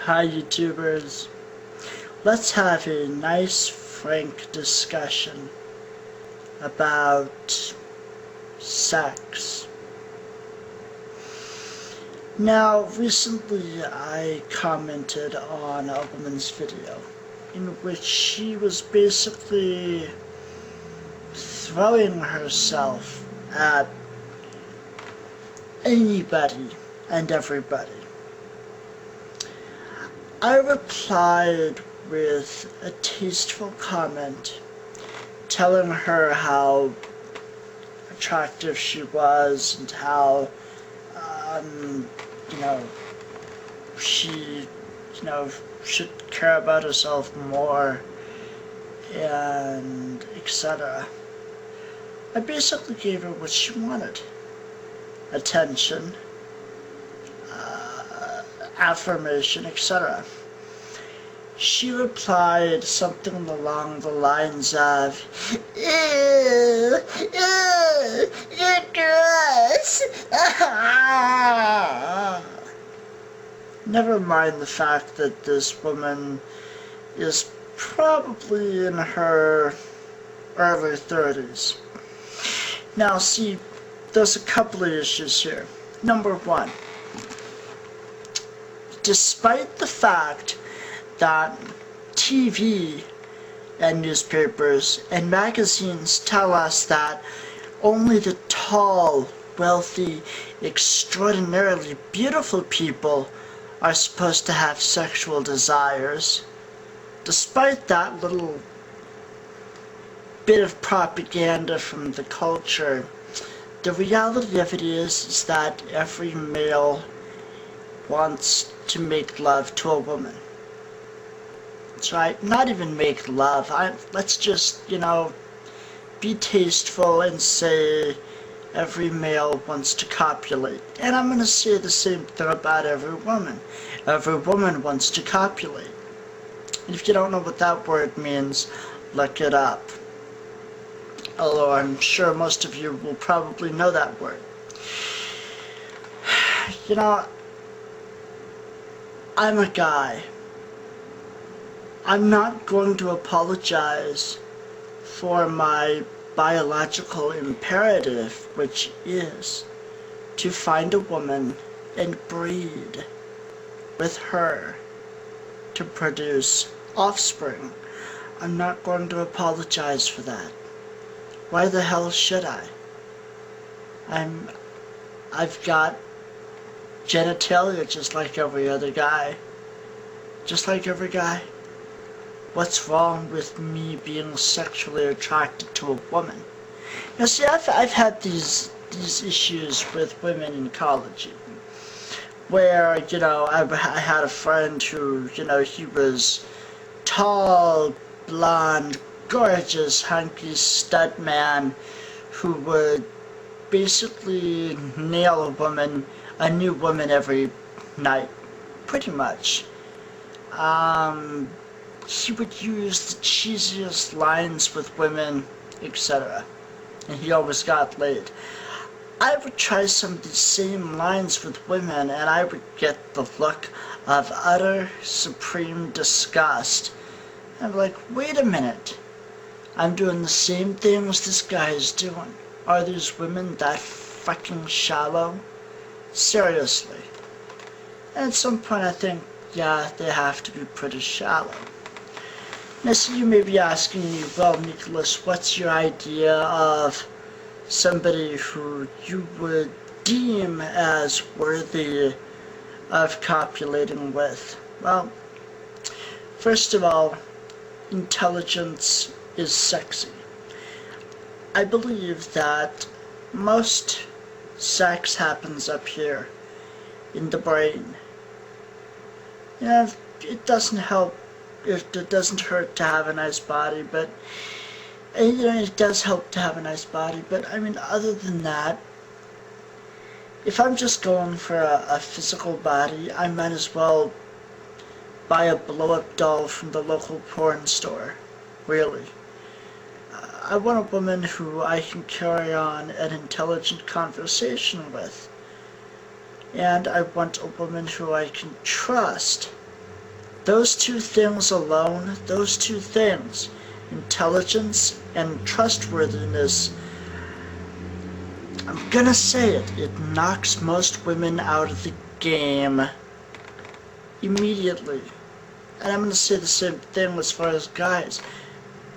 Hi YouTubers, let's have a nice frank discussion about sex. Now recently I commented on a woman's video in which she was basically throwing herself at anybody and everybody. I replied with a tasteful comment telling her how attractive she was and how, you know, she, should care about herself more and etc. I basically gave her what she wanted. Attention, affirmation, etc. She replied something along the lines of, "Ew, ew, you're gross." Never mind the fact that this woman is probably in her early 30s. Now see, there's a couple of issues here. Number one, despite the fact that TV and newspapers and magazines tell us that only the tall, wealthy, extraordinarily beautiful people are supposed to have sexual desires, despite that little bit of propaganda from the culture, the reality of it is that every male wants to make love to a woman. That's right, not even make love. Let's just, be tasteful and say every male wants to copulate. And I'm going to say the same thing about every woman. Every woman wants to copulate. And if you don't know what that word means, look it up. Although I'm sure most of you will probably know that word. I'm a guy. I'm not going to apologize for my biological imperative, which is to find a woman and breed with her to produce offspring. I'm not going to apologize for that. Why the hell should I? I've got genitalia just like every other guy. Just like every guy. What's wrong with me being sexually attracted to a woman? Now see, I've had these issues with women in college, where, I had a friend who, he was tall, blonde, gorgeous, hunky stud man who would basically nail a new woman every night, pretty much. He would use the cheesiest lines with women, etc. And he always got laid. I would try some of the same lines with women and I would get the look of utter, supreme disgust. I'm like, wait a minute. I'm doing the same things this guy is doing. Are these women that fucking shallow? Seriously. And at some point I think, yeah, they have to be pretty shallow. Now, so you may be asking me, well, Nicholas, what's your idea of somebody who you would deem as worthy of copulating with? Well, first of all, intelligence is sexy. I believe that most sex happens up here in the brain. It doesn't help. It doesn't hurt to have a nice body, but it does help to have a nice body. But I mean, other than that, if I'm just going for a physical body, I might as well buy a blow-up doll from the local porn store. Really. I want a woman who I can carry on an intelligent conversation with. And I want a woman who I can trust Those two things alone, those two things, intelligence and trustworthiness, I'm gonna say it, it knocks most women out of the game immediately. And I'm gonna say the same thing as far as guys.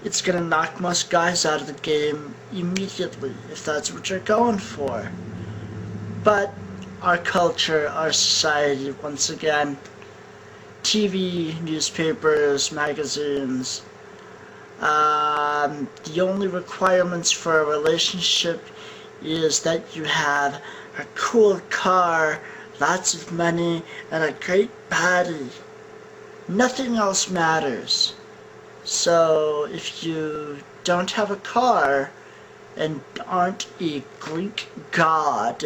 It's gonna knock most guys out of the game immediately, if that's what you're going for. But our culture, our society, once again, TV, newspapers, magazines, the only requirements for a relationship is that you have a cool car, lots of money, and a great body. Nothing else matters. So if you don't have a car and aren't a Greek god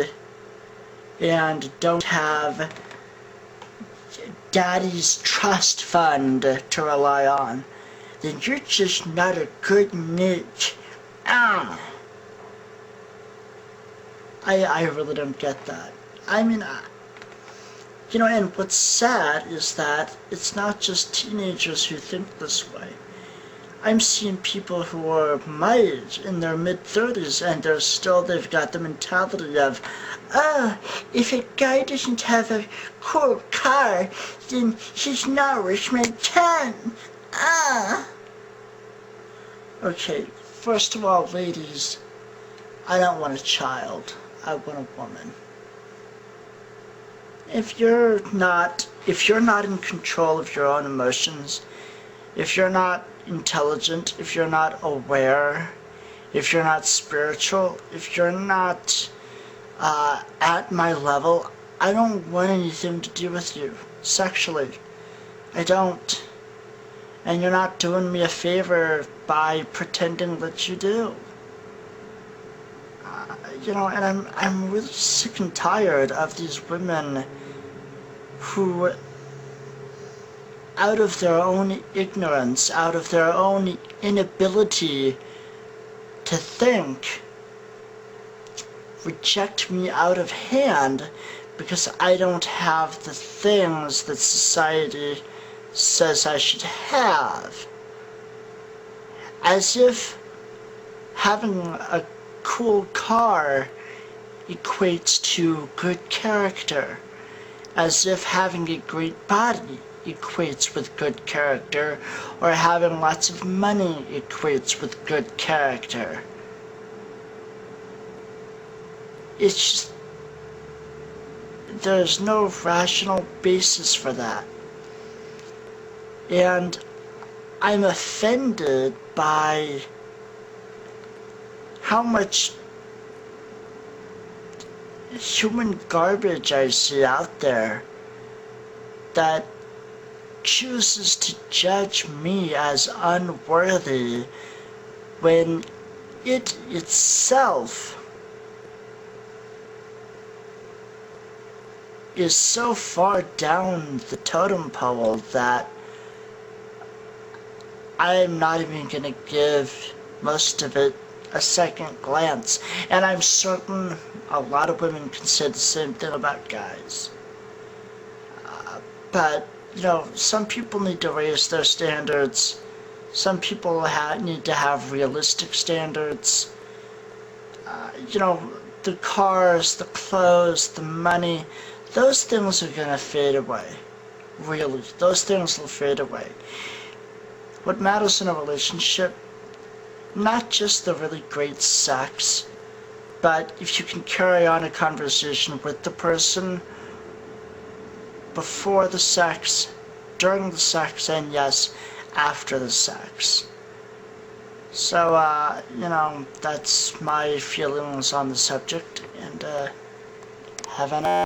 and don't have daddy's trust fund to rely on, then you're just not a good mate. I really don't get that. I mean, you know, and what's sad is that it's not just teenagers who think this way. I'm seeing people who are my age, in their mid-30s, and they've got the mentality of, oh, if a guy doesn't have a cool car, then he's not worth my time. Okay, first of all, ladies, I don't want a child. I want a woman. If you're not in control of your own emotions, if you're not intelligent, if you're not aware, if you're not spiritual, if you're not at my level, I don't want anything to do with you sexually. I don't. And you're not doing me a favor by pretending that you do. You know, and I'm really sick and tired of these women who, out of their own ignorance, out of their own inability to think, reject me out of hand because I don't have the things that society says I should have. As if having a cool car equates to good character. As if having a great body equates with good character, or having lots of money equates with good character. It's just, there's no rational basis for that. And I'm offended by how much human garbage I see out there that chooses to judge me as unworthy when it itself is so far down the totem pole that I'm not even gonna give most of it a second glance. And I'm certain a lot of women can say the same thing about guys. But, you know, some people need to raise their standards. Some people need to have realistic standards. You know, the cars, the clothes, the money, those things are gonna fade away. Really, those things will fade away. What matters in a relationship, not just the really great sex, but if you can carry on a conversation with the person before the sex, during the sex, and yes, after the sex. So, you know, that's my feelings on the subject, and have a